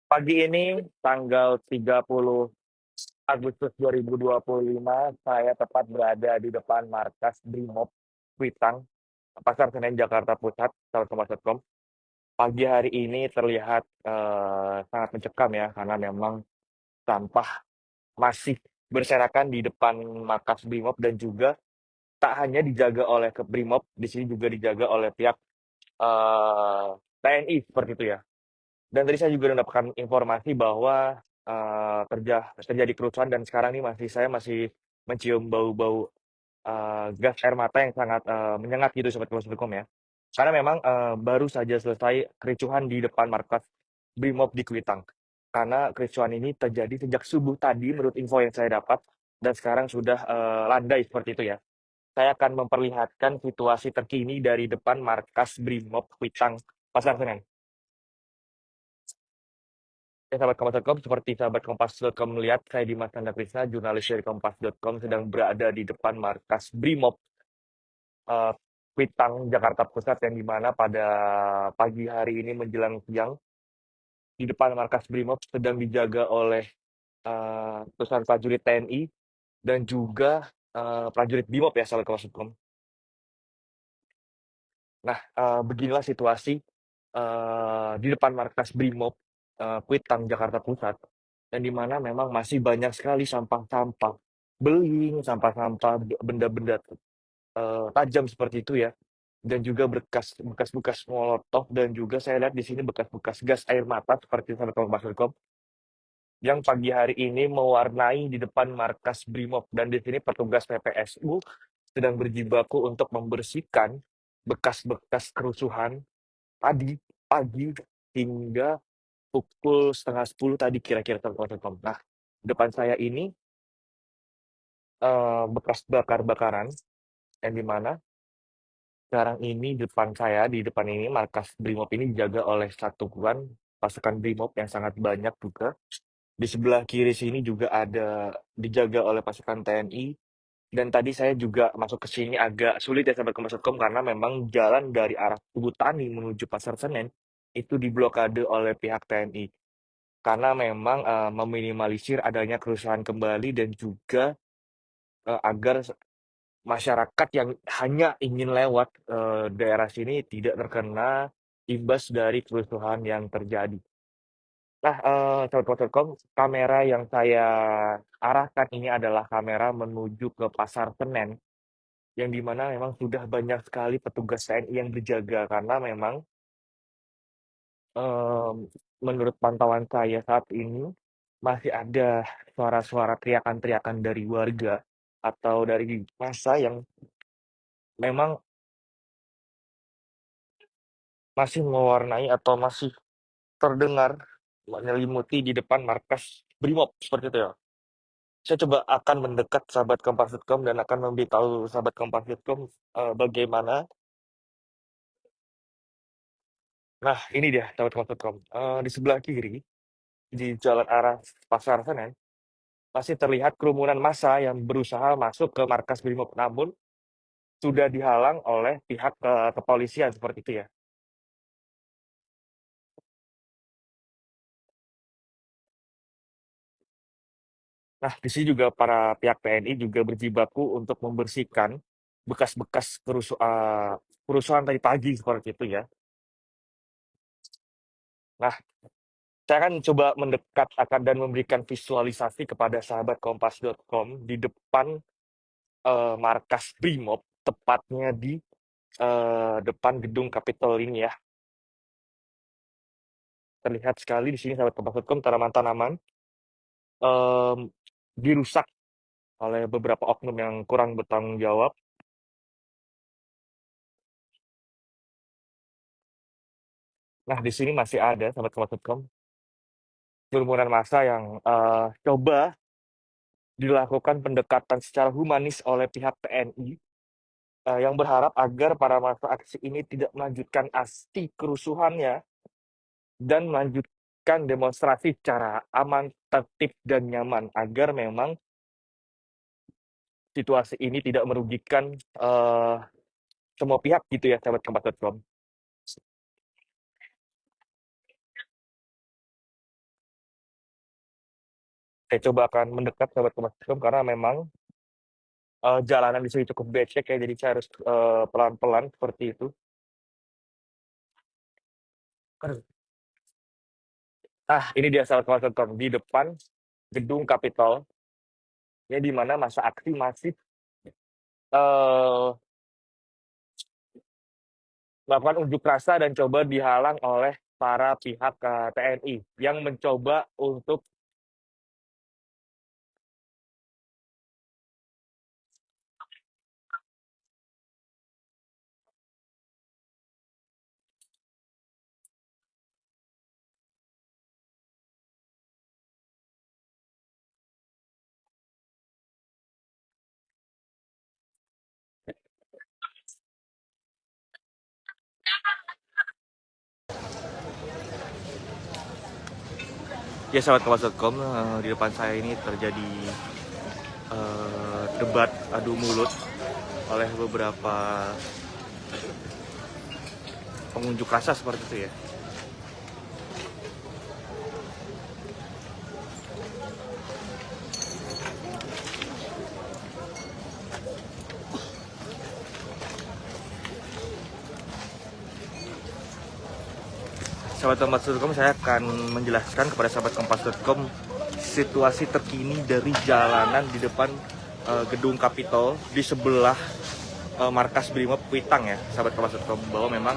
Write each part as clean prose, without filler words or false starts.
Pagi ini tanggal 30 Agustus 2025, saya tepat berada di depan markas Brimob Kuitang, Pasar Senen, Jakarta Pusat, sahabat.com. Pagi hari ini terlihat sangat mencekam ya, karena memang sampah masih berserakan di depan markas Brimob dan juga tak hanya dijaga oleh ke Brimob, di sini juga dijaga oleh pihak TNI seperti itu ya. Dan tadi saya juga mendapatkan informasi bahwa terjadi kerusuhan dan sekarang ini saya masih mencium bau-bau gas air mata yang sangat menyengat gitu Sobat Kompas.com ya. Karena memang baru saja selesai kericuhan di depan markas Brimob di Kuitang. Karena kericuhan ini terjadi sejak subuh tadi menurut info yang saya dapat dan sekarang sudah landai seperti itu ya. Saya akan memperlihatkan situasi terkini dari depan markas Brimob Kuitang Pasar Senen. Ya, sahabat Kompas.com, seperti sahabat Kompas.com melihat, saya Dimas Tanda Krisna, jurnalis dari Kompas.com, sedang berada di depan markas Brimob eh, Kuitang, Jakarta Pusat, yang dimana pada pagi hari ini menjelang siang, di depan markas Brimob sedang dijaga oleh ratusan prajurit TNI dan juga prajurit Brimob ya, sahabat Kompas.com. Nah, beginilah situasi di depan markas Brimob Kuitang, Jakarta Pusat, yang di mana memang masih banyak sekali sampah-sampah beling, sampah-sampah benda-benda tajam seperti itu ya, dan juga bekas-bekas molotov dan juga saya lihat di sini bekas-bekas gas air mata seperti sahabat Kompas.com yang pagi hari ini mewarnai di depan markas Brimob dan di sini petugas PPSU sedang berjibaku untuk membersihkan bekas-bekas kerusuhan tadi pagi hingga pukul setengah 10 tadi kira-kira telepon. Nah, depan saya ini bekas bakar-bakaran yang di mana sekarang ini di depan ini markas Brimob ini dijaga oleh satuan pasukan Brimob yang sangat banyak juga. Di sebelah kiri sini juga ada dijaga oleh pasukan TNI. Dan tadi saya juga masuk ke sini agak sulit ya sahabat Kompas.com karena memang jalan dari arah Tugu Tani menuju Pasar Senen itu diblokade oleh pihak TNI. Karena memang meminimalisir adanya kerusuhan kembali dan juga agar masyarakat yang hanya ingin lewat daerah sini tidak terkena imbas dari kerusuhan yang terjadi. Nah, sahabat.com, kamera yang saya arahkan ini adalah kamera menuju ke Pasar Senen, yang di mana memang sudah banyak sekali petugas TNI yang berjaga karena memang Mmm, menurut pantauan saya saat ini, masih ada suara-suara teriakan-teriakan dari warga atau dari massa yang memang masih mewarnai atau masih terdengar menyelimuti di depan markas Brimob, seperti itu ya. Saya coba akan mendekat sahabat Kompas.com dan akan memberitahu sahabat Kompas.com, bagaimana nah ini dia sahabat Kompas.com, di sebelah kiri, di jalan arah Pasar Senen masih terlihat kerumunan massa yang berusaha masuk ke markas Brimob, namun sudah dihalang oleh pihak kepolisian seperti itu ya. Nah, di sini juga para pihak TNI juga berjibaku untuk membersihkan bekas-bekas kerusuhan tadi pagi seperti itu ya. Nah, saya akan coba mendekat akan dan memberikan visualisasi kepada sahabat Kompas.com di depan markas Brimob, tepatnya di depan gedung Capitol ini ya. Terlihat sekali di sini sahabat Kompas.com tanaman-tanaman em, dirusak oleh beberapa oknum yang kurang bertanggung jawab. Nah, di sini masih ada sahabat Kompas.com kerumunan massa yang coba dilakukan pendekatan secara humanis oleh pihak TNI yang berharap agar para massa aksi ini tidak melanjutkan aksi kerusuhannya dan melanjutkan demonstrasi secara aman, tertib, dan nyaman agar memang situasi ini tidak merugikan semua pihak gitu ya sahabat Kompas.com. Saya coba akan mendekat sahabat Kompas.com karena memang jalanan di sini cukup becek ya, jadi saya harus pelan-pelan seperti itu. Aduh. Ini dia sahabat Kompas.com di depan gedung Capitol, ya di mana masa aksi masih eh, melakukan unjuk rasa dan coba dihalang oleh para pihak TNI yang mencoba untuk ya sahabat Kompas.com, di depan saya ini terjadi debat adu mulut oleh beberapa pengunjuk rasa seperti itu ya. Sahabat Kompas.com, saya akan menjelaskan kepada sahabat Kompas.com situasi terkini dari jalanan di depan gedung Capitol di sebelah markas Brimob Kuitang ya, sahabat Kompas.com, bahwa memang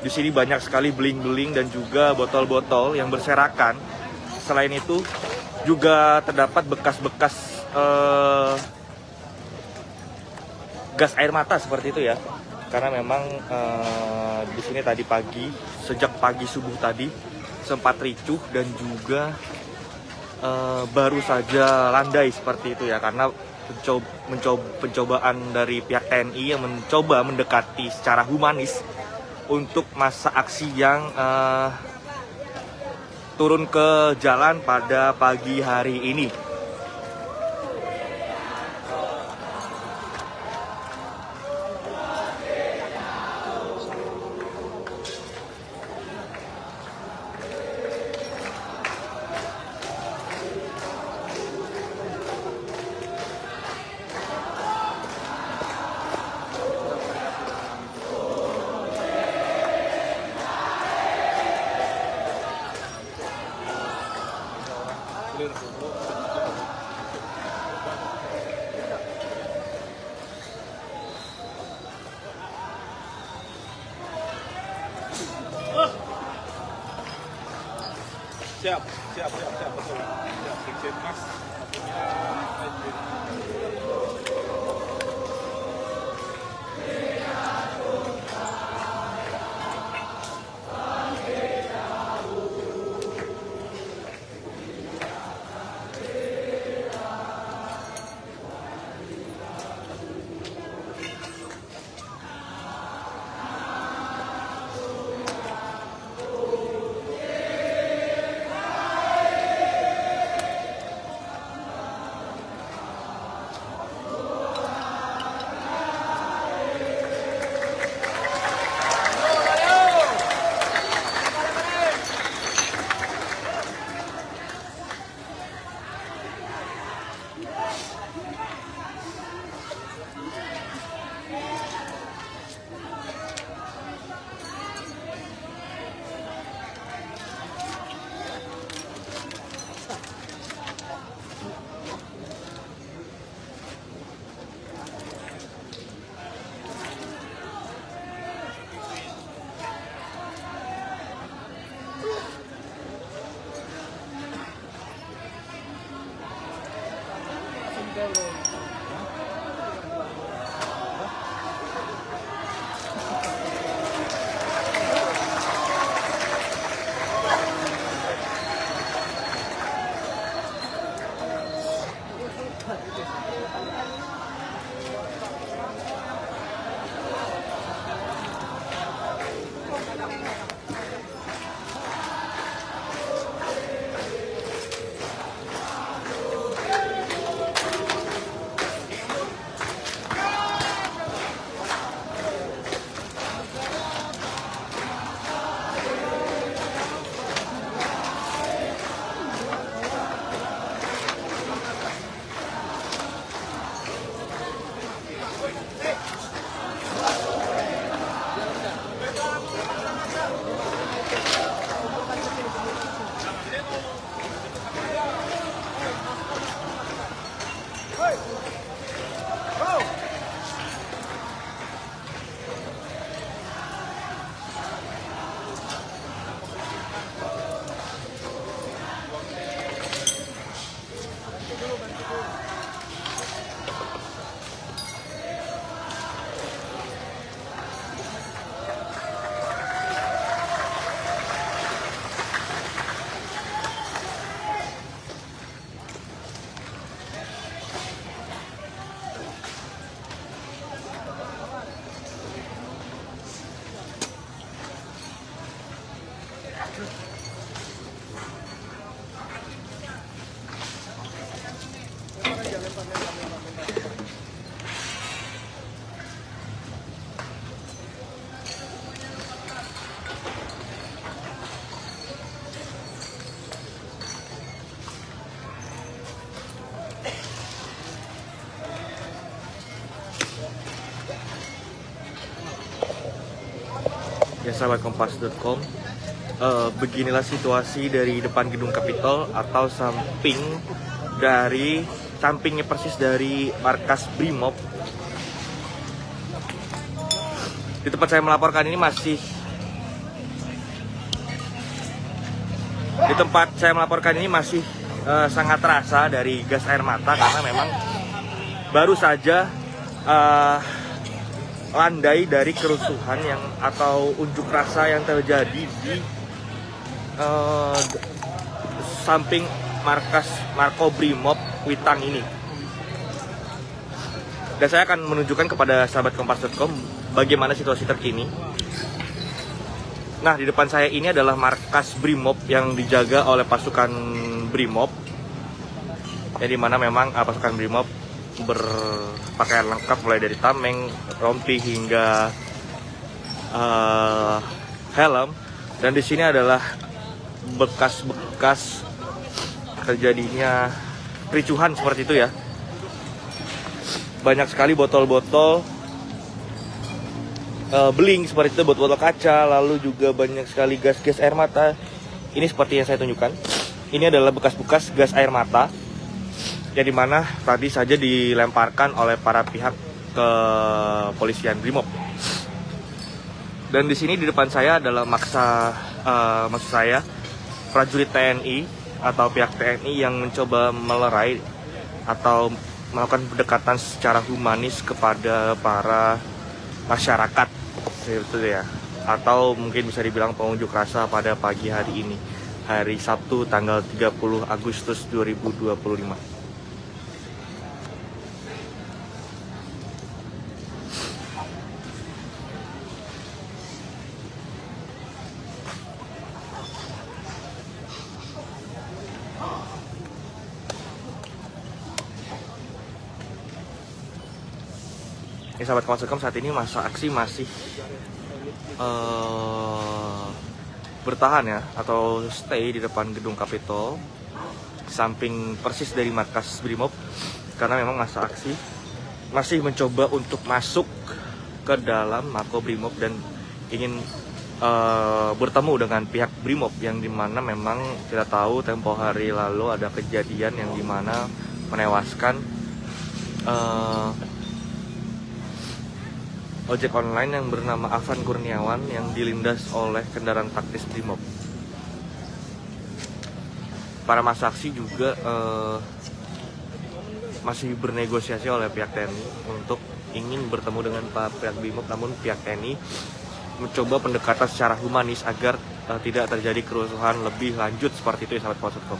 di sini banyak sekali beling-beling dan juga botol-botol yang berserakan. Selain itu juga terdapat bekas-bekas gas air mata seperti itu ya. Karena memang di sini tadi pagi, sejak pagi subuh tadi sempat ricuh dan juga baru saja landai seperti itu ya, karena pencobaan dari pihak TNI yang mencoba mendekati secara humanis untuk masa aksi yang turun ke jalan pada pagi hari ini. Siap, betul. Siap, Brigjen Mas. Ya sahabat kompas.com, beginilah situasi dari depan gedung Capitol atau sampingnya persis dari markas Brimob. Di tempat saya melaporkan ini masih sangat terasa dari gas air mata, karena memang baru saja landai dari kerusuhan atau unjuk rasa yang terjadi di samping markas Makobrimob Kuitang ini. Dan saya akan menunjukkan kepada sahabat kompas.com bagaimana situasi terkini. Nah, di depan saya ini adalah markas Brimob yang dijaga oleh pasukan Brimob, yang dimana memang pasukan Brimob berpakaian lengkap mulai dari tameng, rompi hingga helm. Dan di sini adalah bekas-bekas terjadinya kericuhan seperti itu ya. Banyak sekali botol-botol beling seperti itu, botol-botol kaca, lalu juga banyak sekali gas air mata. Ini seperti yang saya tunjukkan. Ini adalah bekas-bekas gas air mata yang dimana tadi saja dilemparkan oleh para pihak ke polisian Brimob. Dan di sini di depan saya adalah maksud saya prajurit TNI atau pihak TNI yang mencoba melerai atau melakukan pendekatan secara humanis kepada para masyarakat, itu ya, atau mungkin bisa dibilang pengunjuk rasa pada pagi hari ini, hari Sabtu tanggal 30 Agustus 2025. Ini sahabat kompas.com, saat ini masa aksi masih bertahan ya, atau stay di depan gedung Capitol, samping persis dari markas Brimob, karena memang masa aksi masih mencoba untuk masuk ke dalam Mako Brimob dan ingin bertemu dengan pihak Brimob, yang dimana memang kita tahu tempo hari lalu ada kejadian yang dimana menewaskan ojek online yang bernama Afan Kurniawan yang dilindas oleh kendaraan taktis Brimob. Para masa aksi juga masih bernegosiasi oleh pihak TNI untuk ingin bertemu dengan pihak Brimob, namun pihak TNI mencoba pendekatan secara humanis agar tidak terjadi kerusuhan lebih lanjut seperti itu ya sahabat kompas.com.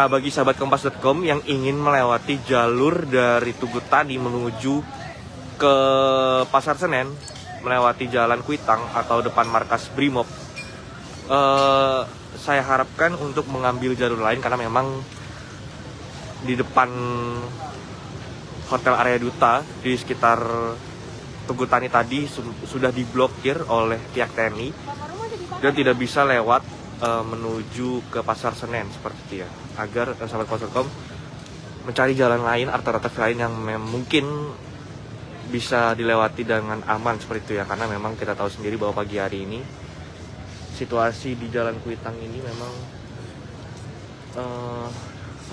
Bagi sahabat kompas.com yang ingin melewati jalur dari Tugu Tani menuju ke Pasar Senen, melewati Jalan Kuitang atau depan markas Brimob, saya harapkan untuk mengambil jalur lain, karena memang di depan Hotel Area Duta di sekitar Tugu Tani tadi sudah diblokir oleh pihak TNI dan tidak bisa lewat menuju ke Pasar Senen seperti itu ya. Agar sahabat kompas.com mencari jalan lain, alternatif lain yang mungkin bisa dilewati dengan aman seperti itu ya, karena memang kita tahu sendiri bahwa pagi hari ini situasi di Jalan Kuitang ini memang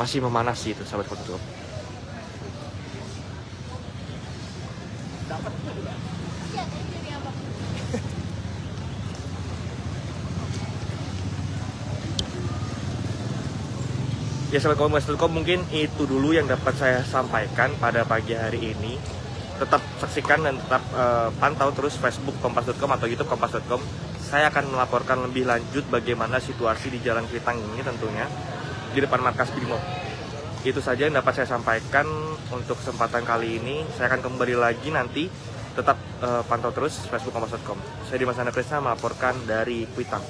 masih memanas sih itu sahabat kompas.com. Ya sahabat kompas.com, mungkin itu dulu yang dapat saya sampaikan pada pagi hari ini. Tetap saksikan dan tetap pantau terus Facebook kompas.com atau YouTube kompas.com. Saya akan melaporkan lebih lanjut bagaimana situasi di Jalan Kuitang ini, tentunya di depan markas Brimob. Itu saja yang dapat saya sampaikan untuk kesempatan kali ini. Saya akan kembali lagi nanti. Tetap pantau terus Facebook kompas.com. Saya Dimas Krisna melaporkan dari Kuitang.